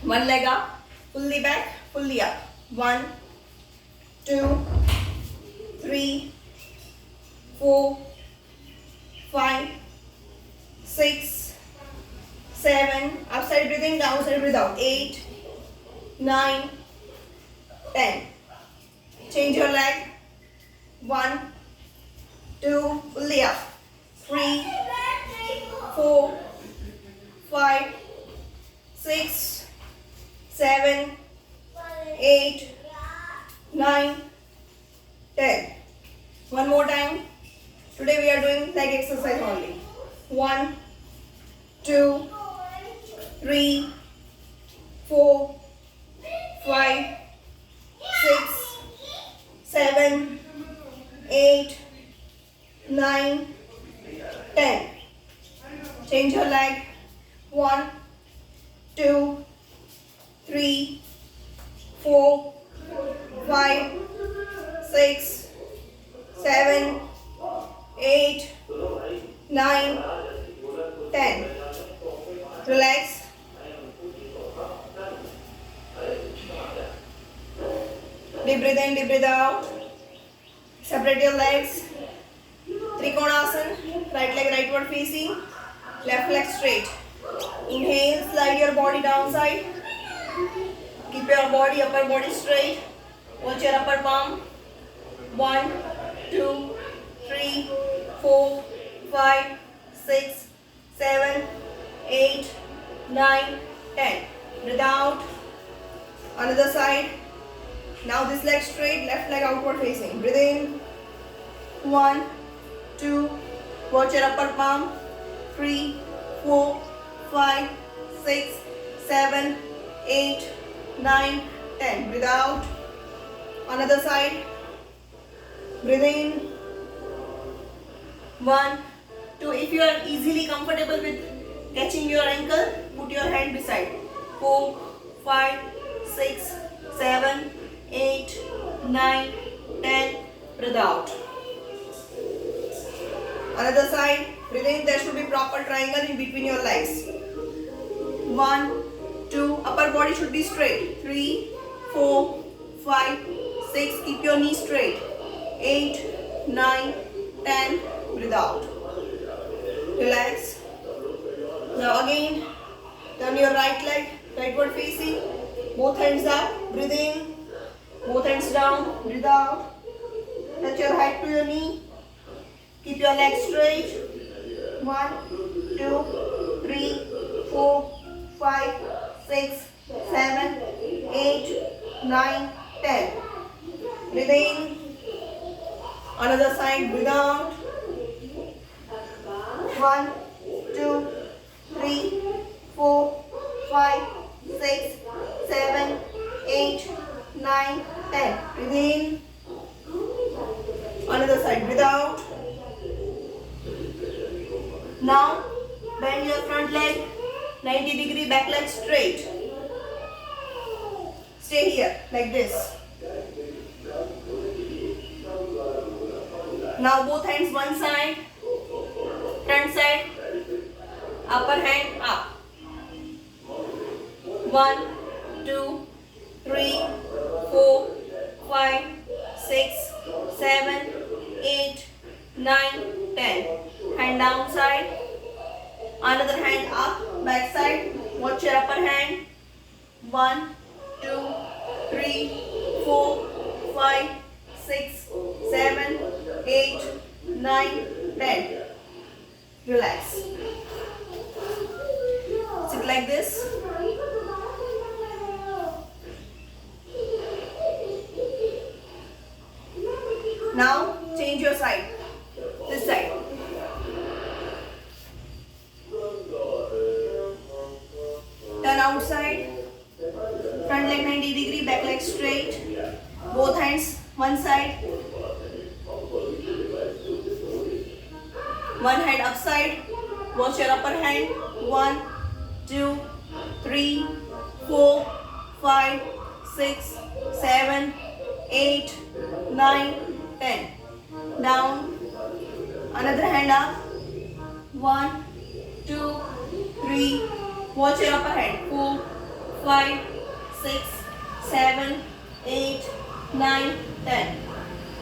One leg up, fully back, fully up. 1, 2, 3, 4, 5, 6, 7. Upside breathing, downside breathe out. 8, 9, 10. Change your leg. 1, 2, fully up. 3, 4, 5, 6, 7, 8, 9, 10. One more time. Today we are doing leg exercise only. 1, 2, 3, 4, 5, 6, 7, 8, 9, 10. Change your leg. 1, 2, 3, 4, 5, 6, 7, 8, 9, 10. Relax. Deep breathe in, deep breathe out. Separate your legs. Trikonasana. Right leg rightward facing. Left leg straight. Inhale, slide your body downside. Keep your body, upper body straight. Watch your upper palm. 1, 2, 3, 4, 5, 6, 7, 8, 9, 10. Breathe out. Another side. Now this leg straight, left leg outward facing. Breathe in. 1, 2. Watch your upper palm. 3, 4, 5, 6, 7, 8, 9, 10. Breathe out. Another side. Breathe in. 1, 2. If you are easily comfortable with catching your ankle, put your hand beside. 4, 5, 6, 7, 8, 9, 10. Breathe out. Another side. Breathe in. There should be proper triangle in between your legs. 1, 2. Upper body should be straight. 3, 4, 5, 6. Keep your knees straight. 8, 9, 10. Breathe out. Relax. Now again, turn your right leg rightward facing. Both hands up. Breathe in. Both hands down. Breathe out. Touch your head to your knee. Keep your legs straight. 1, 2, 3, 4, 5, 6, 7, 8, 9, 10. Breathe in. Another side. Breathe out. 1, 2, 3, 4, 5, 6, 7, 8, 9, 10. Breathe in. Another side. Breathe out. Now bend your front leg 90-degree, back leg straight. Stay here like this. Now both hands one side, front side, upper hand up. 1, 2, 3, 4, 5, 6, 7, 8, 9, 10. Hand down side. Another hand up, back side. Watch your upper hand. 1, 2, 3, 4, 5, 6, 7, 8, 9, 10. Relax. Sit like this. Now change your side. This side. Turn outside. Front leg 90-degree, back leg straight. Both hands one side. One hand upside. Watch your upper hand. 1, 2, 3, 4, 5, 6, 7, 8, 9, 10. Down. Another hand up. 1, 2, 3. Watch your upper hand. 4, 5, 6, 7, 8, 9, 10.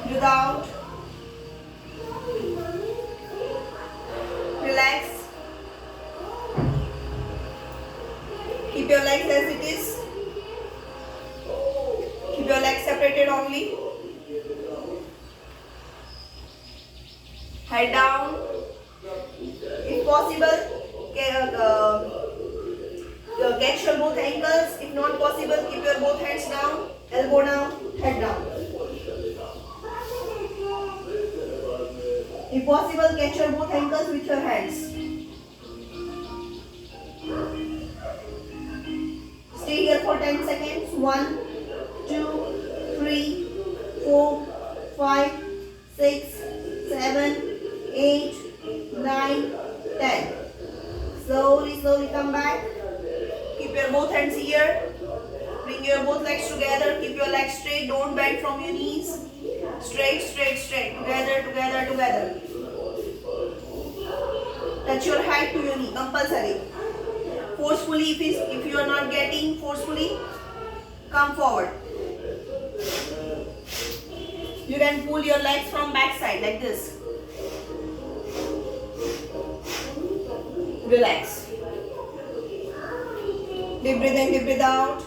Breathe out. Relax. Keep your legs as it is. Keep your legs separated only. Head down. If possible, catch your both ankles. If not possible, keep your both hands down. Elbow down, head down. If possible, catch your both ankles with your hands. Stay here for 10 seconds. 1, 2, 3, 4, 5, 6, 7, 8, 9, 10. Slowly, slowly come back. Keep your both hands here. Bring your both legs together. Keep your legs straight. Don't bend from your knees. Straight, straight, straight. Together, together, together. Touch your head to your knee. Compulsory. Forcefully, if you are not getting forcefully, come forward. You can pull your legs from back side like this. Relax. Deep breathe in, deep breathe out.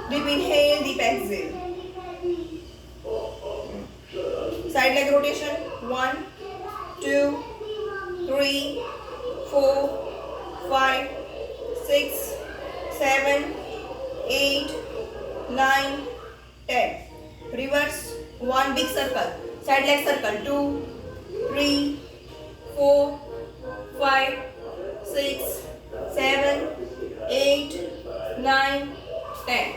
Deep inhale, deep exhale. Side leg rotation. 1, 2, 3, 4, 5, 6, 7, 8, 9, 10. Reverse. 1 big circle. Side leg circle. 2, 3, 4, 5, 6, 7, 8, 9, 10.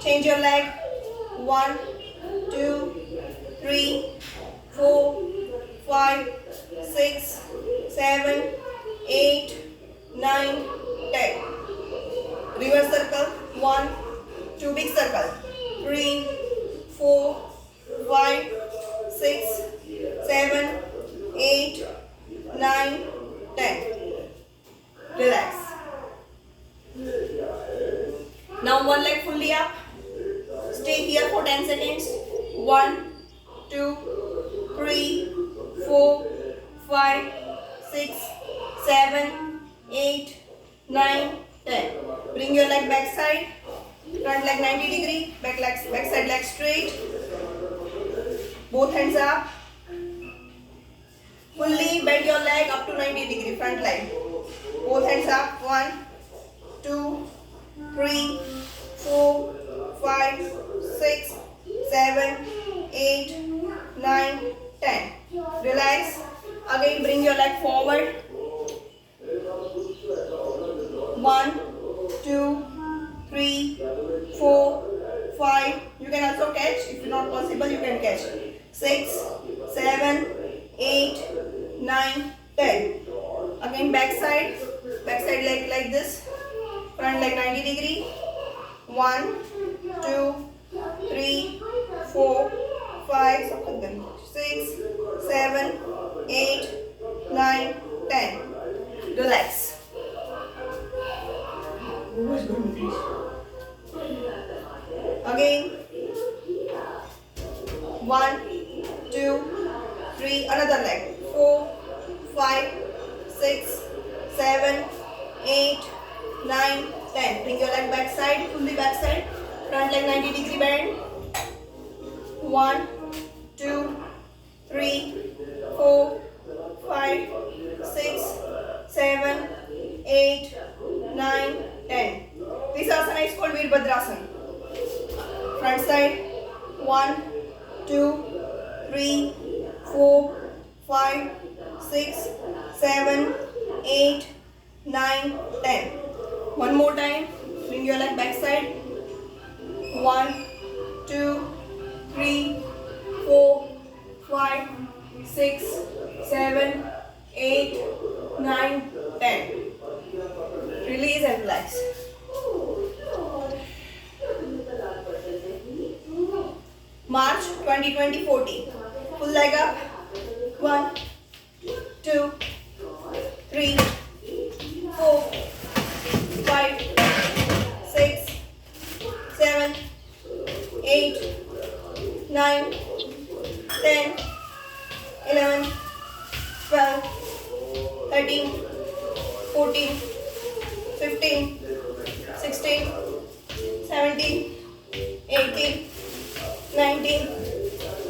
Change your leg. 1, 2, 3, 4, 5, 6, 7, 8, 9, 10. Reverse circle. 1, 2 big circle. 3, 4, 5, 6, 7, 8, 9, 10. Relax. Now one leg fully up. Stay here for 10 seconds. 1, 2, 3, 4, 5, 6, 7, 8, 9, 10. Bring your leg back side. Front leg 90 degree. Back side leg straight. Both hands up. Fully bend your leg up to 90 degree. Front leg. Both hands up. 1, 2, 3, 4, 5, 6, 7, 8, 9, 10. Relax. Again bring your leg forward. 1, 2, 3, 4, 5. You can also catch. If not possible, you can catch. 6, 7, 8, 9, 10. Again backside leg like this. Front leg 90 degree. 1, 2, 3, 4, 5, 6, 7, 8, 9, 10. Relax. Again. 1, 2, 3. Another leg. 4, 5, 6, 7, 8, 9, 10. Bring your leg back side, fully back side. Front leg 90 degree bend. 1, 2, 3, 4, 5, 6, 7, 8, 9, 10. This asana is called Veerbhadrasana. Front side. 1, 2, 3, 4, 5, 6, 7, 8, 9, 10. One more time. Bring your leg back side. 1, 2, 3, 4, 5, 6, 7, 8, 9, 10. Release and relax. March 2020-14. Full leg up. 1, 2, 3, 4, 5, 6, 7, 8, 9, 10, 11, 12, 13, 14, 15, 16, 17, 18, 19,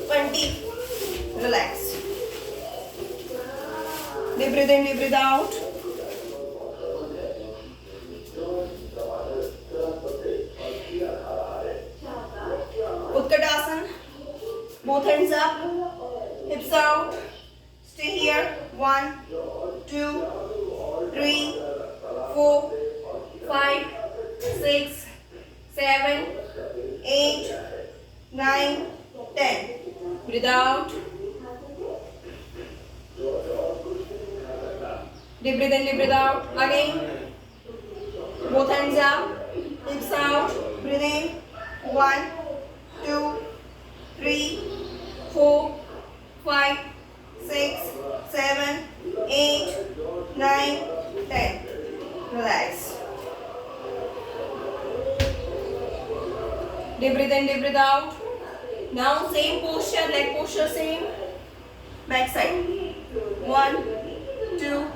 20. Relax. Deep breathe in, deep breathe out. Utkatasana. Both hands up, hips out. Stay here. 1, 2, 3, 4, 5, 6, 7, 8, 9, 10. Breathe out. Deep breathe in, deep breathe out. Again. Both hands up, hips out. Breathe in. 1, 2, 3, 4, 5, 6, 7, 8, 9, 10. Relax. Deep breathe in, deep breathe out. Now same posture, leg posture same. Back side. 1, 2,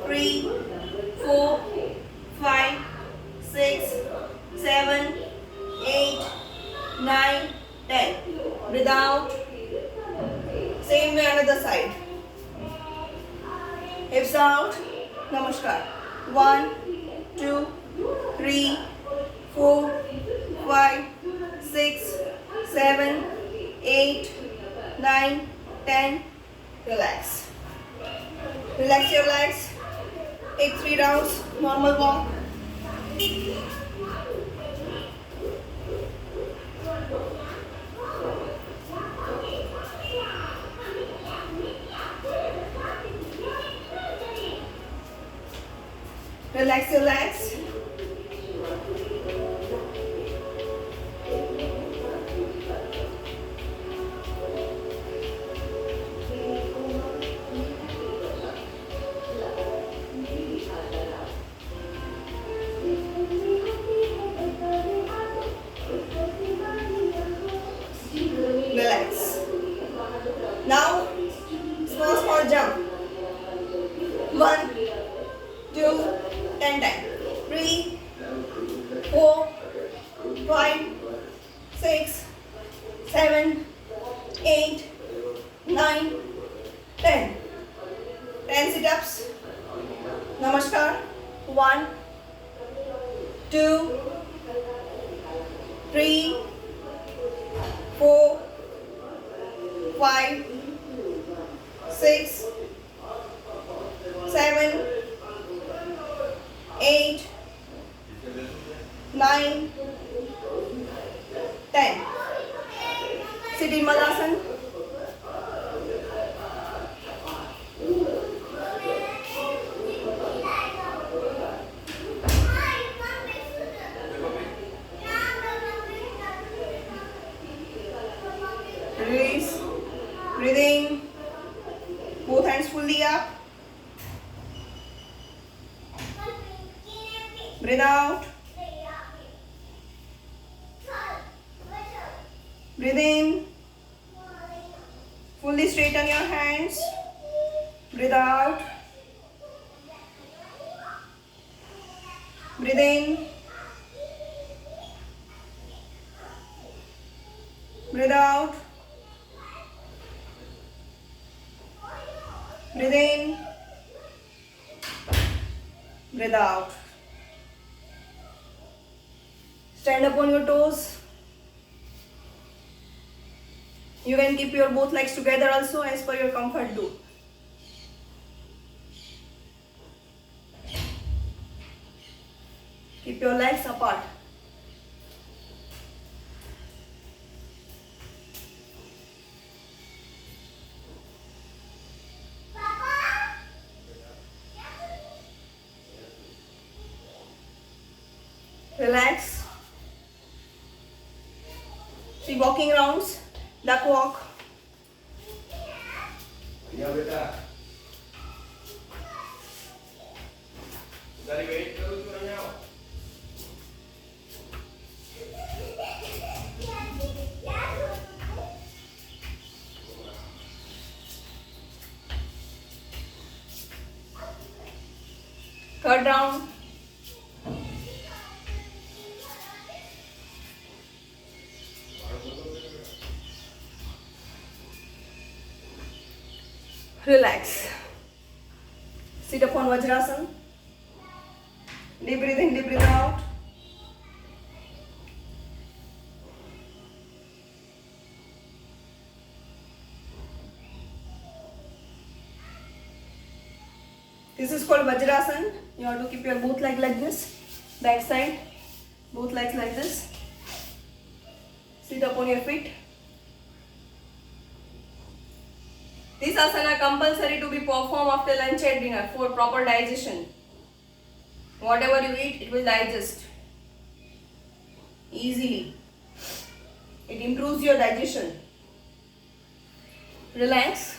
3, 4, 5, 6, 7, 8, 9, 10. Breathe out. Same way another side. Hips out. Namaskar. 1, 2, 3, 4, 5, 6, 7, 8, 9, 10. Relax. Relax your legs. Take 3 rounds. Normal walk. Relax your legs. Relax. Now, small, small jump. 1, 2, 10 times. 3, 4, 5, 6, 7, 8, 9, 10. 10 sit-ups. Namaskar. 1, 2, 3, 4, 5, 6, 7, 8, 9, 10. Sit in Malasana. Release. Breathe in. Both hands fully up. Breathe out. Breathe in. Fully straighten your hands. Breathe out. Breathe in. Breathe out. Breathe in. Breathe out. Stand up on your toes. You can keep your both legs together also as per your comfort do. Keep your legs apart. Relax. 3 walking rounds. Duck walk. જાઓ બેટા તારી weight કરું છું અહીંયા આવો Third round. Relax. Sit upon Vajrasana. Deep breathe in, deep breathe out. This is called Vajrasana. You have to keep your both legs like this. Back side. Both legs like this. Sit upon your feet. This asana compulsory to be performed after lunch and dinner for proper digestion. Whatever you eat, it will digest easily. It improves your digestion. Relax.